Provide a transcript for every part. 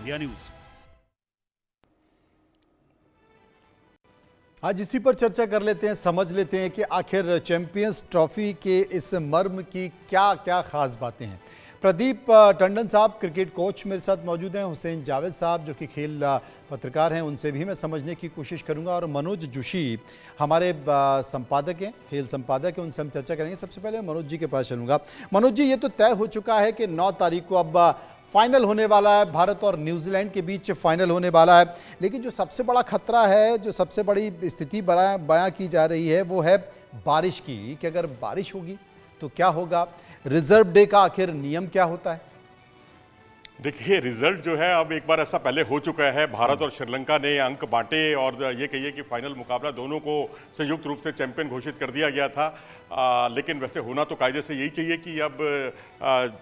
India news. आज इसी पर चर्चा कर लेते हैं, समझ लेते हैं कि आखिर चैंपियंस ट्रॉफी के इस मर्म की क्या क्या खास बातें हैं। प्रदीप टंडन साहब क्रिकेट कोच मेरे साथ मौजूद हैं, हुसैन जावेद साहब जो कि खेल पत्रकार हैं, उनसे भी मैं समझने की कोशिश करूंगा, और मनोज जोशी हमारे संपादक हैं, खेल संपादक हैं, उनसे हम चर्चा करेंगे। सबसे पहले मनोज जी के पास चलूंगा। मनोज जी, ये तो तय हो चुका है कि 9 तारीख को अब फाइनल होने वाला है, भारत और न्यूजीलैंड के बीच फाइनल होने वाला है, लेकिन जो सबसे बड़ा खतरा है, जो सबसे बड़ी स्थिति बयां की जा रही है, वो है बारिश की, कि अगर बारिश होगी तो क्या होगा। रिजर्व डे का आखिर नियम क्या होता है? देखिए, रिजल्ट जो है अब एक बार ऐसा पहले हो चुका है। भारत और श्रीलंका ने अंक बांटे और ये कहिए कि फाइनल मुकाबला दोनों को संयुक्त रूप से चैंपियन घोषित कर दिया गया था। लेकिन वैसे होना तो कायदे से यही चाहिए कि अब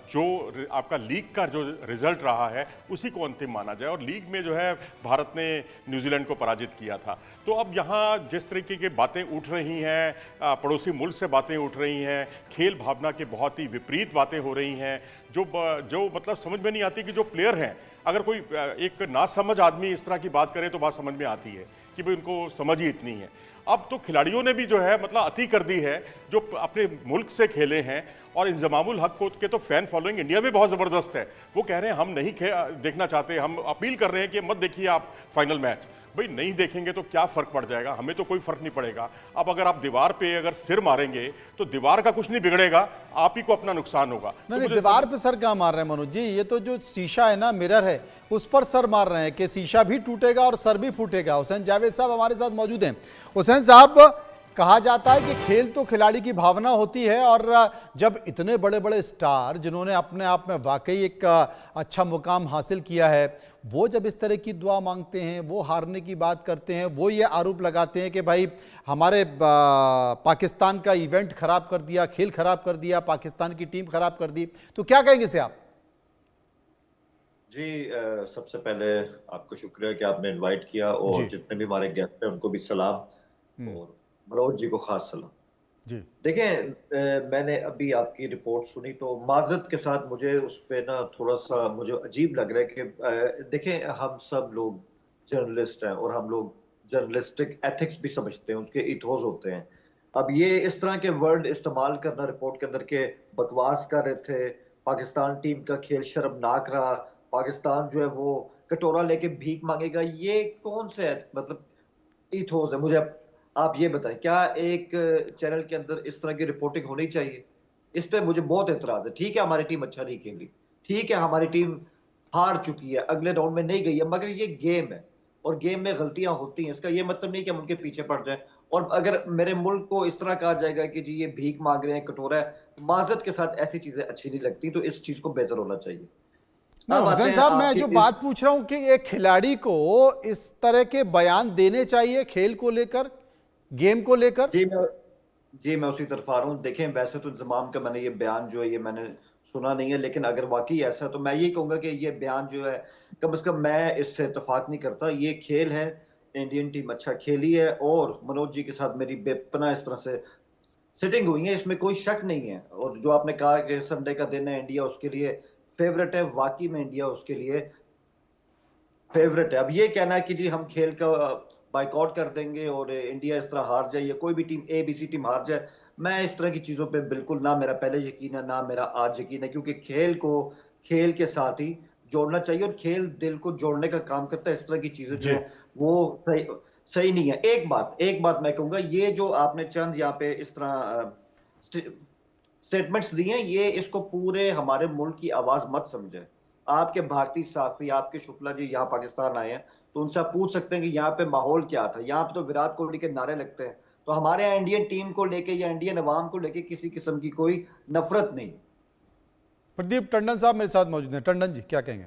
जो आपका लीग का जो रिजल्ट रहा है उसी को अंतिम माना जाए, और लीग में जो है भारत ने न्यूजीलैंड को पराजित किया था। तो अब यहाँ जिस तरीके की बातें उठ रही हैं, पड़ोसी मुल्क से बातें उठ रही हैं, खेल भावना के बहुत ही विपरीत बातें हो रही हैं, जो मतलब समझ में नहीं आती कि जो प्लेयर हैं, अगर कोई एक नासमझ आदमी इस तरह की बात करे तो बात समझ में आती है कि भाई उनको समझ ही इतनी है। अब तो खिलाड़ियों ने भी जो है मतलब अति कर दी है, जो अपने मुल्क से खेले हैं, और इंजमामुल हक के तो फैन फॉलोइंग इंडिया में बहुत ज़बरदस्त है। वो कह रहे हैं हम नहीं देखना चाहते, हम अपील कर रहे हैं कि मत देखिए आप फाइनल मैच। भाई नहीं देखेंगे तो क्या फ़र्क पड़ जाएगा, हमें तो कोई फ़र्क नहीं पड़ेगा। अब अगर आप दीवार पे अगर सिर मारेंगे तो दीवार का कुछ नहीं बिगड़ेगा, आप ही को अपना नुकसान होगा। नहीं, दीवार पे सर कहाँ मार रहे हैं मनोज जी? ये तो जो शीशा है ना, मिरर है, उस पर सर मार रहे हैं कि शीशा भी टूटेगा और सर भी फूटेगा। हुसैन जावेद साहब हमारे साथ मौजूद हैं। हुसैन साहब, कहा जाता है कि खेल तो खिलाड़ी की भावना होती है, और जब इतने बड़े बड़े स्टार जिन्होंने अपने आप में वाकई एक अच्छा मुकाम हासिल किया है, वो जब इस तरह की दुआ मांगते हैं, वो हारने की बात करते हैं, वो ये आरोप लगाते हैं कि भाई हमारे पाकिस्तान का इवेंट खराब कर दिया, खेल खराब कर दिया, पाकिस्तान की टीम खराब कर दी, तो क्या कहेंगे इसे आप? जी, सबसे पहले आपका शुक्रिया कि आपने इनवाइट किया, और जितने भी हमारे गेस्ट हैं उनको भी सलाम, और मनोज जी को खास सलाम। जी देखें, मैंने अभी आपकी रिपोर्ट सुनी तो माजरत के साथ मुझे उस पे ना थोड़ा सा मुझे अजीब लग रहा है कि देखें, हम सब लोग जर्नलिस्ट हैं और हम लोग जर्नलिस्टिक एथिक्स भी समझते हैं, उसके इथोस होते हैं। अब ये इस तरह के वर्ड इस्तेमाल करना रिपोर्ट के अंदर के बकवास कर रहे थे, पाकिस्तान टीम का खेल शर्मनाक रहा, पाकिस्तान जो है वो कटोरा लेके भीख मांगेगा, ये कौन से मतलब इथोस है? मुझे आप ये बताएं, क्या एक चैनल के अंदर इस तरह की रिपोर्टिंग होनी चाहिए? इस पे मुझे बहुत एतराज है। ठीक है, हमारी टीम अच्छा नहीं खेली, ठीक है, हमारी टीम हार चुकी है, अगले राउंड में नहीं गई है, मगर ये गेम है और गेम में गलतियां होती हैं। इसका ये मतलब नहीं कि हम उनके पीछे पड़ जाएं। और अगर मेरे मुल्क को इस तरह कहा जाएगा कि जी ये भीख मांग रहे हैं, कटोरा है, माजरत के साथ ऐसी चीजें अच्छी नहीं लगती, तो इस चीज को बेहतर होना चाहिए। नहीं हुसैन साहब, मैं जो बात पूछ रहा हूं कि एक खिलाड़ी को इस तरह के बयान देने चाहिए खेल को लेकर, गेम को लेकर। जी मैं उसी तरफ आ रहा हूँ। देखें, वैसे तो इंतजाम का मैंने ये बयान जो है ये मैंने सुना नहीं है, लेकिन अगर वाकई ऐसा है तो मैं ये कहूंगा कि ये बयान जो है कम से कम मैं इससे इतफाक नहीं करता। ये खेल है, इंडियन टीम अच्छा खेली है, और मनोज जी के साथ मेरी बेपना इस तरह से सिटिंग हुई है, इसमें कोई शक नहीं है। और जो आपने कहा कि संडे का दिन है, इंडिया उसके लिए फेवरेट है, वाकई में इंडिया उसके लिए फेवरेट है। अब ये कहना है कि जी हम खेल का बाइकआउट कर देंगे और इंडिया इस तरह हार जाए, या कोई भी टीम ABC टीम हार जाए, मैं इस तरह की चीजों पे बिल्कुल, ना मेरा पहले यकीन है ना मेरा आज यकीन है, क्योंकि खेल को खेल के साथ ही जोड़ना चाहिए, और खेल दिल को जोड़ने का काम करता है। इस तरह की चीजें जो है वो सही सही नहीं है। एक बात मैं कहूंगा, ये जो आपने चंद यहाँ पे इस तरह स्टेटमेंट्स दिए हैं, ये इसको पूरे हमारे मुल्क की आवाज मत समझे। आपके भारतीय साफी, आपके शुक्ला जी यहाँ पाकिस्तान आए हैं, तो उनसे आप पूछ सकते हैं कि यहाँ पे माहौल क्या था। यहाँ पे तो विराट कोहली के नारे लगते हैं, तो हमारे यहाँ इंडियन टीम को लेके या इंडियन अवाम को लेके किसी किस्म की कोई नफरत नहीं। प्रदीप टंडन साहब मेरे साथ मौजूद हैं। टंडन जी, क्या कहेंगे?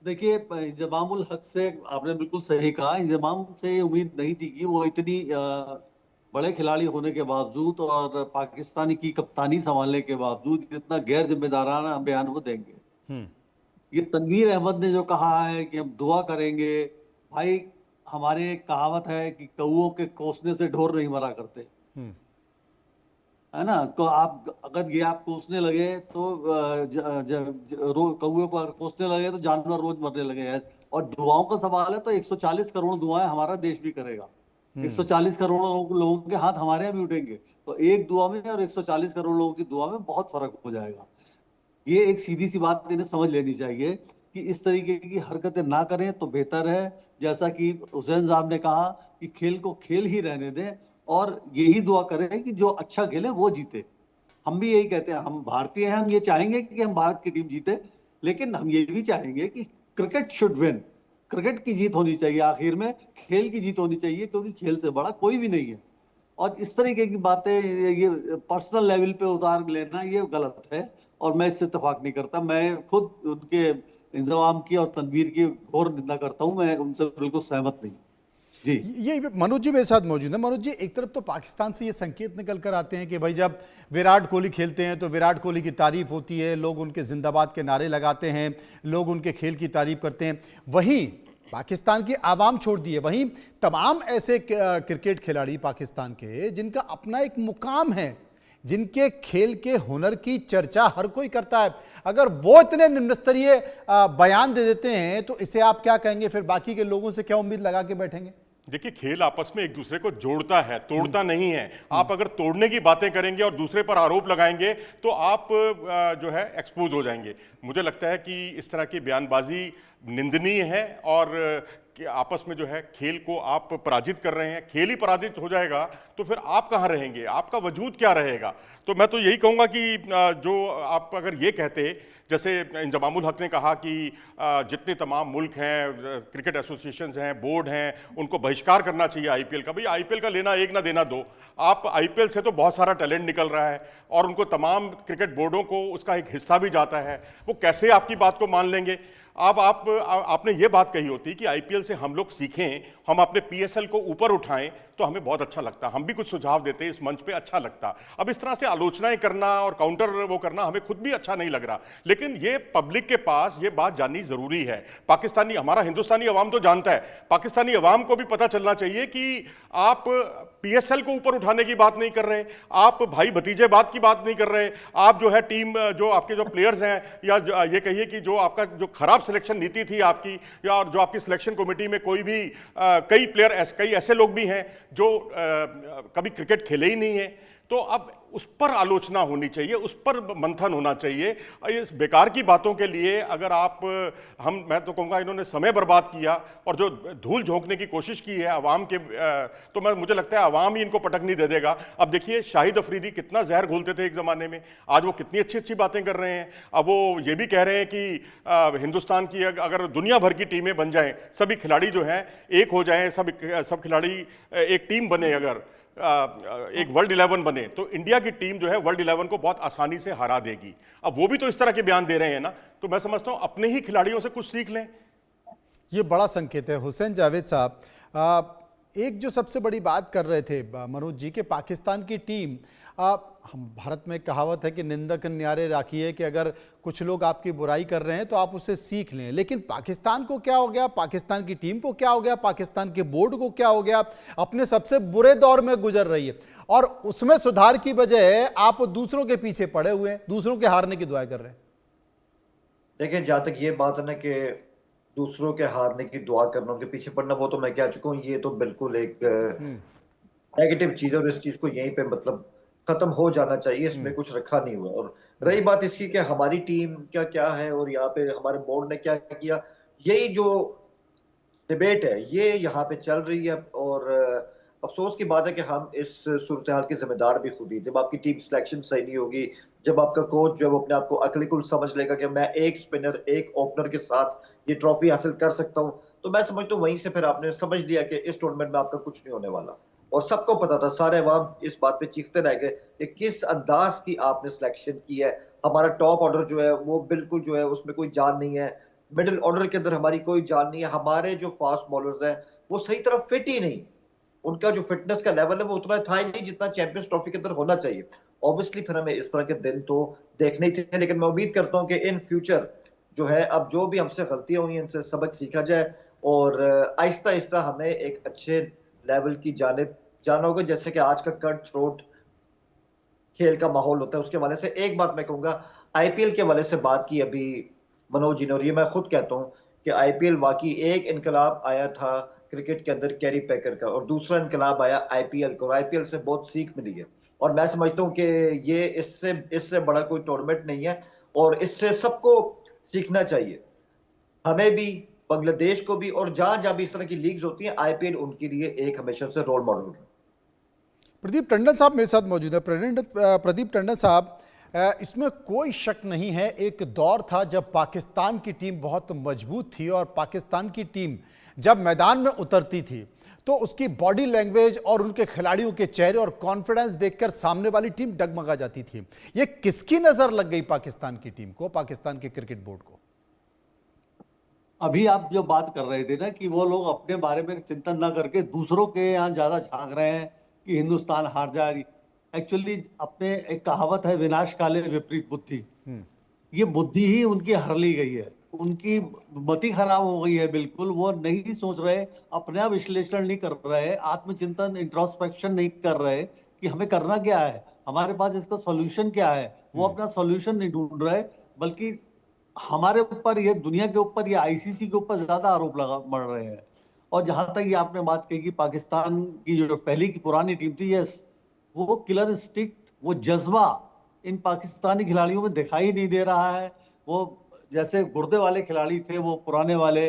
देखिए, इंजमामुल हक से आपने बिल्कुल सही कहा। इंजमाम से उम्मीद नहीं थी कि वो इतनी बड़े खिलाड़ी होने के बावजूद और पाकिस्तानी की कप्तानी संभालने के बावजूद इतना गैर जिम्मेदाराना बयान वो देंगे। ये तनवीर अहमद ने जो कहा है कि हम दुआ करेंगे, भाई हमारे एक कहावत है कि कौओं के कोसने से ढोर नहीं मरा करते। है ना। तो आप अगर ये आप कोसने लगे तो कौवे को अगर कोसने लगे तो जानवर रोज मरने लगे हैं। और दुआओं का सवाल है तो 140 करोड़ दुआएं हमारा देश भी करेगा। 140 करोड़ लोगों के हाथ हमारे यहाँ भी उठेंगे, तो एक दुआ में और 140 करोड़ लोगों की दुआ में बहुत फर्क हो जाएगा। ये एक सीधी सी बात इन्हें समझ लेनी चाहिए कि इस तरीके की हरकतें ना करें तो बेहतर है। जैसा कि हुसैन साहब ने कहा कि खेल को खेल ही रहने दें और यही दुआ करें कि जो अच्छा खेले वो जीते। हम भी यही कहते हैं, हम भारतीय हैं, हम ये चाहेंगे कि हम भारत की टीम जीते, लेकिन हम ये भी चाहेंगे कि क्रिकेट शुड विन। क्रिकेट की जीत होनी चाहिए, आखिर में खेल की जीत होनी चाहिए, क्योंकि खेल से बड़ा कोई भी नहीं है। और इस तरीके की बातें ये पर्सनल लेवल पे उतार लेना ये गलत है और मैं इससे इत्तेफाक नहीं करता। मैं खुद उनके इंतजाम की और तनवीर की घोर निंदा करता हूं, मैं उनसे बिल्कुल सहमत नहीं। जी ये मनोज जी मेरे साथ मौजूद है। मनोज जी, एक तरफ तो पाकिस्तान से ये संकेत निकल कर आते हैं कि भाई जब विराट कोहली खेलते हैं तो विराट कोहली की तारीफ होती है, लोग उनके जिंदाबाद के नारे लगाते हैं, लोग उनके खेल की तारीफ करते हैं। वहीं पाकिस्तान की आवाम छोड़ दिए, वहीं तमाम ऐसे क्रिकेट खिलाड़ी पाकिस्तान के जिनका अपना एक मुकाम है, जिनके खेल के हुनर की चर्चा हर कोई करता है, अगर वो इतने निम्न स्तरीय बयान दे देते हैं तो इसे आप क्या कहेंगे? फिर बाकी के लोगों से क्या उम्मीद लगा के बैठेंगे? देखिए, खेल आपस में एक दूसरे को जोड़ता है, तोड़ता नहीं है। आप अगर तोड़ने की बातें करेंगे और दूसरे पर आरोप लगाएंगे तो आप जो है एक्सपोज हो जाएंगे। मुझे लगता है कि इस तरह की बयानबाजी निंदनीय है और कि आपस में जो है खेल को आप पराजित कर रहे हैं। खेल ही पराजित हो जाएगा तो फिर आप कहाँ रहेंगे, आपका वजूद क्या रहेगा? तो मैं तो यही कहूँगा कि जो आप अगर ये कहते, जैसे इंजमामुल हक ने कहा कि जितने तमाम मुल्क हैं, क्रिकेट एसोसिएशन हैं, बोर्ड हैं, उनको बहिष्कार करना चाहिए आईपीएल का। भाई आईपीएल का लेना एक ना देना दो। आप आईपीएल से तो बहुत सारा टैलेंट निकल रहा है और उनको तमाम क्रिकेट बोर्डों को उसका एक हिस्सा भी जाता है। वो कैसे आपकी बात को मान लेंगे? अब आपने ये बात कही होती कि आईपीएल से हम लोग सीखें, हम अपने पीएसएल को ऊपर उठाएं तो हमें बहुत अच्छा लगता, हम भी कुछ सुझाव देते इस मंच पे, अच्छा लगता। अब इस तरह से आलोचनाएं करना और काउंटर वो करना हमें खुद भी अच्छा नहीं लग रहा, लेकिन ये पब्लिक के पास ये बात जाननी जरूरी है। पाकिस्तानी, हमारा हिंदुस्तानी अवाम तो जानता है, पाकिस्तानी अवाम को भी पता चलना चाहिए कि आप पीएसएल को ऊपर उठाने की बात नहीं कर रहे, आप भाई भतीजे बात की बात नहीं कर रहे, आप जो है टीम, जो आपके जो प्लेयर्स हैं, या ये कहिए कि जो आपका जो खराब सिलेक्शन नीति थी आपकी, या जो आपकी सिलेक्शन कमेटी में कोई भी कई प्लेयर, कई ऐसे लोग भी हैं जो कभी क्रिकेट खेले ही नहीं है, तो अब उस पर आलोचना होनी चाहिए, उस पर मंथन होना चाहिए। इस बेकार की बातों के लिए अगर मैं तो कहूँगा इन्होंने समय बर्बाद किया और जो धूल झोंकने की कोशिश की है अवाम के, तो मुझे लगता है अवाम ही इनको पटक नहीं दे देगा। अब देखिए, शाहिद अफरीदी कितना जहर घोलते थे एक ज़माने में, आज वो कितनी अच्छी अच्छी बातें कर रहे हैं। अब वो ये भी कह रहे हैं कि हिंदुस्तान की अगर दुनिया भर की टीमें बन जाएं, सभी खिलाड़ी जो हैं एक हो जाएं, सब खिलाड़ी एक टीम बने, अगर एक वर्ल्ड 11 बने, तो इंडिया की टीम जो है वर्ल्ड 11 को बहुत आसानी से हरा देगी। अब वो भी तो इस तरह के बयान दे रहे हैं ना, तो मैं समझता हूं अपने ही खिलाड़ियों से कुछ सीख लें। ये बड़ा संकेत है। हुसैन जावेद साहब, एक जो सबसे बड़ी बात कर रहे थे मनोज जी, के पाकिस्तान की टीम, हम भारत में कहावत है कि निंदक न्यारे राखिए, कि अगर कुछ लोग आपकी बुराई कर रहे हैं तो आप उससे सीख लें, लेकिन पाकिस्तान को क्या हो गया, पाकिस्तान की टीम को क्या हो गया, पाकिस्तान के बोर्ड को क्या हो गया? अपने सबसे बुरे दौर में गुजर रही है और उसमें सुधार की बजाय आप दूसरों के पीछे पड़े हुए हैं, दूसरों के हारने की दुआ कर रहे हैं। देखिए, जहां तक ये बात है ना कि दूसरों के हारने की दुआ करना, उनके पीछे पड़ना, वो तो मैं कह चुका हूँ, ये तो बिल्कुल एक नेगेटिव चीज है और इस चीज को यहीं पे मतलब खत्म हो जाना चाहिए, इसमें कुछ रखा नहीं हुआ। और रही बात इसकी कि हमारी टीम क्या क्या है और यहाँ पे हमारे बोर्ड ने क्या किया, यही जो डिबेट है ये यहाँ पे चल रही है। और अफसोस की बात है कि हम इस सूरत हाल के जिम्मेदार भी खुद ही। जब आपकी टीम सिलेक्शन सही नहीं होगी, जब आपका कोच जो है वो अपने आप को अकलीकुल समझ लेगा कि मैं एक स्पिनर, एक ओपनर के साथ ये ट्रॉफी हासिल कर सकता हूँ, तो मैं समझता हूँ वहीं से फिर आपने समझ लिया कि इस टूर्नामेंट में आपका कुछ नहीं होने वाला। और सबको पता था, सारे अवाम इस बात पे चीखते रह गए कि किस अंदाज की आपने सिलेक्शन की है। हमारा टॉप ऑर्डर जो है वो बिल्कुल जो है उसमें कोई जान नहीं है, मिडिल ऑर्डर के अंदर हमारी कोई जान नहीं है, हमारे जो फास्ट बॉलर्स हैं वो सही तरह फिट ही नहीं, उनका जो फिटनेस का लेवल है वो उतना था ही नहीं जितना चैंपियंस ट्रॉफी के अंदर होना चाहिए। ऑब्वियसली फिर हमें इस तरह के दिन तो देखने ही थे, लेकिन मैं उम्मीद करता हूँ कि इन फ्यूचर जो है अब जो भी हमसे गलतियां हुई हैं इनसे सबक सीखा जाए और आहिस्ता आहिस्ता हमें एक अच्छे लेवल की जानिब जाना होगा। जैसे कि आज का कट थ्रोट खेल का माहौल होता है उसके हवाले से। एक बात मैं कहूंगा, आईपीएल के हवाले से बात की अभी मनोज जी ने, और ये मैं खुद कहता हूँ कि आईपीएल वाकई एक इनकलाब आया था क्रिकेट के अंदर कैरी पैकर का, और दूसरा इनकलाब आया आईपीएल को, और आईपीएल से बहुत सीख मिली है। और मैं समझता हूँ कि ये इससे इससे बड़ा कोई टूर्नामेंट नहीं है, और इससे सबको सीखना चाहिए, हमें भी, बांग्लादेश को भी, और जहां जहां भी इस तरह की लीग्स होती हैं आईपीएल उनके लिए एक हमेशा से रोल मॉडल है। प्रदीप टंडन साहब मेरे साथ मौजूद है। प्रदीप टंडन साहब, इसमें कोई शक नहीं है, एक दौर था जब पाकिस्तान की टीम बहुत मजबूत थी और पाकिस्तान की टीम जब मैदान में उतरती थी तो उसकी बॉडी लैंग्वेज और उनके खिलाड़ियों के चेहरे और कॉन्फिडेंस देखकर सामने वाली टीम डगमगा जाती थी। ये किसकी नजर लग गई पाकिस्तान की टीम को, पाकिस्तान के क्रिकेट बोर्ड को? अभी आप जो बात कर रहे थे ना कि वो लोग अपने बारे में चिंतन ना करके दूसरों के यहाँ ज्यादा झांक रहे हैं कि हिंदुस्तान हार जाए। एक्चुअली अपने एक कहावत है, विनाश काले विपरीत बुद्धि। ये बुद्धि ही उनकी हर ली गई है, उनकी मति खराब हो गई है बिल्कुल। वो नहीं सोच रहे, अपना विश्लेषण नहीं कर रहे, आत्मचिंतन इंट्रोस्पेक्शन नहीं कर रहे कि हमें करना क्या है, हमारे पास इसका सॉल्यूशन क्या है। वो अपना सॉल्यूशन नहीं ढूंढ रहे, बल्कि हमारे ऊपर, ये दुनिया के ऊपर, ये आईसीसी के ऊपर ज्यादा आरोप लगा मर रहे हैं। और जहां तक ये आपने बात कही कि पाकिस्तान की जो पहली की पुरानी टीम थी, यस, वो किलर इंस्टिंक्ट, वो जज्बा इन पाकिस्तानी खिलाड़ियों में दिखाई नहीं दे रहा है। वो जैसे गुर्दे वाले खिलाड़ी थे वो पुराने वाले,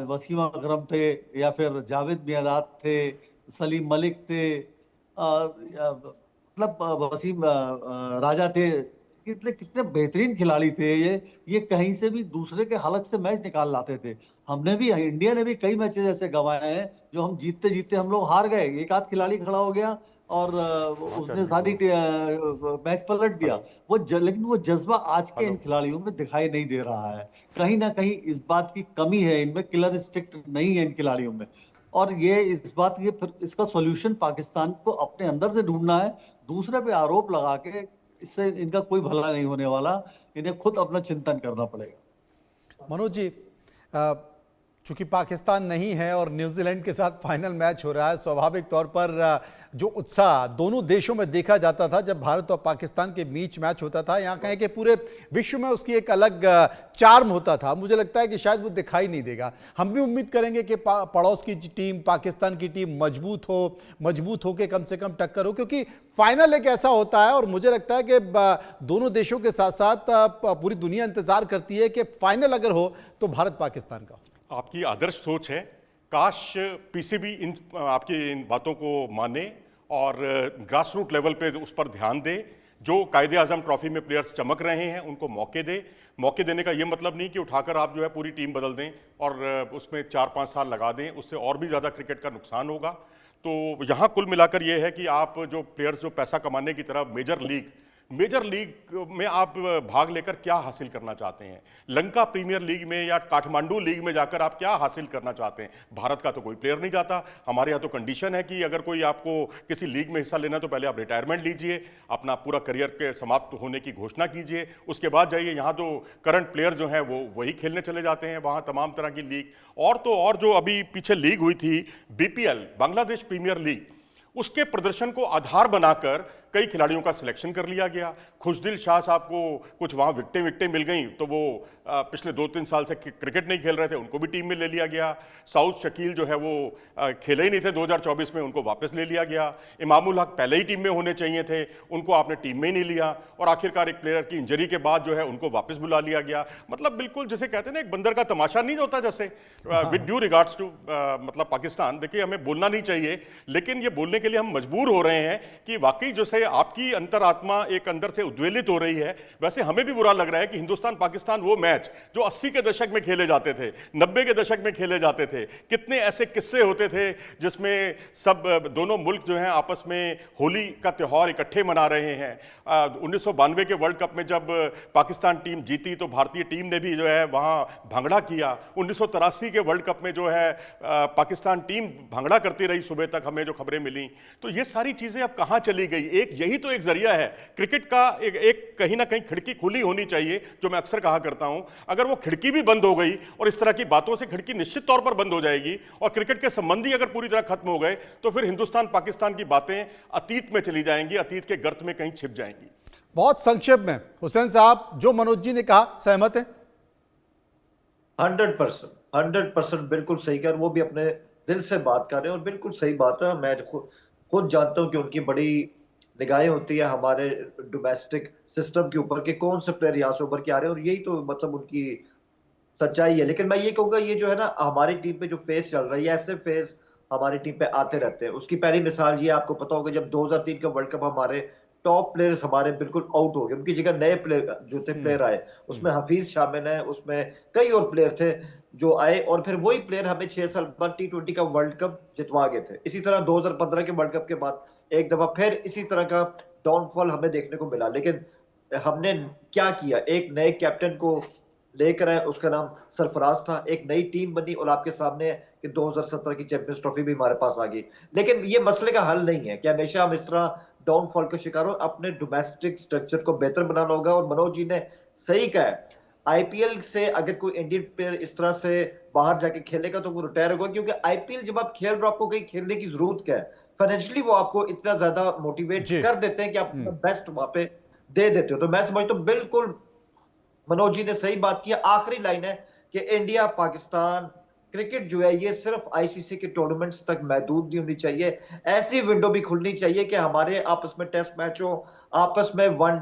वसीम अकरम थे, या फिर जावेद मियांदाद थे, सलीम मलिक थे, मतलब वसीम राजा थे। कितने कितने बेहतरीन खिलाड़ी थे ये कहीं से भी दूसरे के हलक से मैच निकाल लाते थे। हमने भी, इंडिया ने भी कई मैचेस ऐसे गंवाए हैं जो हम जीतते जीतते हम लोग हार गए, एक आध खिलाड़ी खड़ा हो गया और उसने सारी मैच पलट दिया। लेकिन वो जज्बा आज के इन खिलाड़ियों में दिखाई नहीं दे रहा है। कहीं ना कहीं इस बात की कमी है इनमें, किलर इंस्टिंक्ट नहीं है इन खिलाड़ियों में। और ये इस बात, ये फिर इसका सॉल्यूशन पाकिस्तान को अपने अंदर से ढूंढना है। दूसरे पे आरोप लगा के इससे इनका कोई भला नहीं होने वाला, इन्हें खुद अपना चिंतन करना पड़ेगा। मनोज जी, चूंकि पाकिस्तान नहीं है और न्यूजीलैंड के साथ फाइनल मैच हो रहा है, स्वाभाविक तौर पर जो उत्साह दोनों देशों में देखा जाता था जब भारत और पाकिस्तान के बीच मैच होता था, यहाँ कहें कि पूरे विश्व में उसकी एक अलग चार्म होता था, मुझे लगता है कि शायद वो दिखाई नहीं देगा। हम भी उम्मीद करेंगे कि पड़ोस की टीम, पाकिस्तान की टीम मजबूत हो के कम से कम टक्कर हो, क्योंकि फाइनल एक ऐसा होता है और मुझे लगता है कि दोनों देशों के साथ साथ पूरी दुनिया इंतजार करती है कि फाइनल अगर हो तो भारत पाकिस्तान का। आपकी आदर्श सोच है, काश पीसीबी इन आपकी इन बातों को माने और ग्रास रूट लेवल पे उस पर ध्यान दे। जो कायदे आजम ट्रॉफी में प्लेयर्स चमक रहे हैं उनको मौके दे। मौके देने का ये मतलब नहीं कि उठाकर आप जो है पूरी टीम बदल दें और उसमें 4-5 साल लगा दें, उससे और भी ज़्यादा क्रिकेट का नुकसान होगा। तो यहाँ कुल मिलाकर ये है कि आप जो प्लेयर्स जो पैसा कमाने की तरफ मेजर लीग में आप भाग लेकर क्या हासिल करना चाहते हैं? लंका प्रीमियर लीग में या काठमांडू लीग में जाकर आप क्या हासिल करना चाहते हैं? भारत का तो कोई प्लेयर नहीं जाता। हमारे यहाँ तो कंडीशन है कि अगर कोई आपको किसी लीग में हिस्सा लेना तो पहले आप रिटायरमेंट लीजिए, अपना पूरा करियर के समाप्त होने की घोषणा कीजिए, उसके बाद जाइए। यहाँ तो करंट प्लेयर जो हैं वो वही खेलने चले जाते हैं वहाँ तमाम तरह की लीग। और जो अभी पीछे लीग हुई थी बीपीएल, बांग्लादेश प्रीमियर लीग, उसके प्रदर्शन को आधार बनाकर कई खिलाड़ियों का सिलेक्शन कर लिया गया। खुशदिल शाह साहब को कुछ वहाँ विकटें मिल गई तो वो पिछले 2-3 साल से क्रिकेट नहीं खेल रहे थे, उनको भी टीम में ले लिया गया। साउथ शकील जो है वो खेले ही नहीं थे 2024 में, उनको वापस ले लिया गया। इमामुल हक पहले ही टीम में होने चाहिए थे, उनको आपने टीम में ही नहीं लिया। और आखिरकार एक प्लेयर की इंजरी के बाद जो है उनको वापस बुला लिया गया। मतलब बिल्कुल जैसे कहते हैं ना, एक बंदर का तमाशा नहीं होता जैसे। विद ड्यू रिगार्ड्स टू मतलब पाकिस्तान, देखिए हमें बोलना नहीं चाहिए, लेकिन ये बोलने के लिए हम मजबूर हो रहे हैं कि वाकई जैसे आपकी अंतरात्मा एक अंदर से उद्वेलित हो रही है, वैसे हमें भी बुरा लग रहा है कि हिंदुस्तान पाकिस्तान वो मैच जो 80 के दशक में खेले जाते थे, 90 के दशक में खेले जाते थे, कितने ऐसे किस्से होते थे जिसमें सब दोनों मुल्क जो हैं आपस में होली का त्यौहार इकट्ठे मना रहे हैं। 1992 के वर्ल्ड कप में जब पाकिस्तान टीम जीती तो भारतीय टीम ने भी जो है वहां भांगड़ा किया। 1983 के वर्ल्ड कप में जो है पाकिस्तान टीम भांगड़ा करती रही सुबह तक, हमें जो खबरें मिली। तो ये सारी चीजें अब कहां चली गई? एक यही तो एक जरिया है क्रिकेट का। एक कहीं ना कहीं खिड़की खुली होनी चाहिए, जो मैं अक्सर कहा करता हूं। अगर वो खिड़की भी बंद हो गई और इस तरह की बातों से खिड़की निश्चित तौर पर बंद हो जाएगी और क्रिकेट के संबंधी अगर पूरी तरह खत्म हो गए, तो फिर हिंदुस्तान पाकिस्तान की बातें अतीत में चली जाएंगी, अतीत के गर्त में कहीं छिप जाएंगी। बहुत संक्षेप में हुसैन साहब, जो मनोज जी ने कहा सहमत है? 100% बिल्कुल सही कर, वो भी अपने दिल से बात कर रहे हैं और बिल्कुल सही बात है। मैं खुद जानता हूं कि उनकी बड़ी निगाहें होती है हमारे डोमेस्टिक सिस्टम के ऊपर कि कौन से प्लेयर यहाँ से उभर के आ रहे हैं, और यही तो मतलब उनकी सच्चाई है। लेकिन मैं ये कहूंगा, ये जो है ना हमारी टीम पे जो फेस चल रहा है, ये ऐसे फेस हमारी टीम पे आते रहते हैं। उसकी पहली मिसाल ये आपको पता होगा, जब 2003 का वर्ल्ड कप हमारे टॉप प्लेयर्स हमारे बिल्कुल आउट हो गए, उनकी जगह नए प्लेयर जो थे प्लेयर आए, उसमें हफीज शामिल है, उसमें कई और प्लेयर थे जो आए, और फिर वही प्लेयर हमें 6 साल बाद T20 का वर्ल्ड कप जितवा गए थे। इसी तरह 2015 के वर्ल्ड कप के बाद एक दफा फिर इसी तरह का डाउनफॉल हमें देखने को मिला। लेकिन हमने क्या किया, एक नए कैप्टन को लेकर आए, उसका नाम सरफराज था, एक नई टीम बनी, और आपके सामने है कि 2017 की चैंपियंस ट्रॉफी भी हमारे पास आ गई। लेकिन ये मसले का हल नहीं है कि हमेशा हम इस तरह डाउनफॉल का शिकार हो। अपने डोमेस्टिक स्ट्रक्चर को बेहतर बनाना होगा, और मनोज जी ने सही कहा है, आईपीएल से अगर कोई इंडियन प्लेयर इस तरह से बाहर जाके खेलेगा तो वो रिटायर होगा, क्योंकि आईपीएल जब आप खेल रहे हो, आपको कहीं खेलने की जरूरत क्या है, फाइनेंशियली वो आपको इतना ज्यादा मोटिवेट जी। कर देते हैं कि आप बेस्ट वहां पे दे देते हो। तो मैं समझता हूँ बिल्कुल मनोज जी ने सही बात की। आखिरी लाइन है कि इंडिया पाकिस्तान क्रिकेट जो है ये सिर्फ आईसीसी के टूर्नामेंट्स तक महदूद नहीं होनी चाहिए, ऐसी विंडो भी खुलनी चाहिए कि हमारे आपस में टेस्ट मैच हो, आपस में वनडे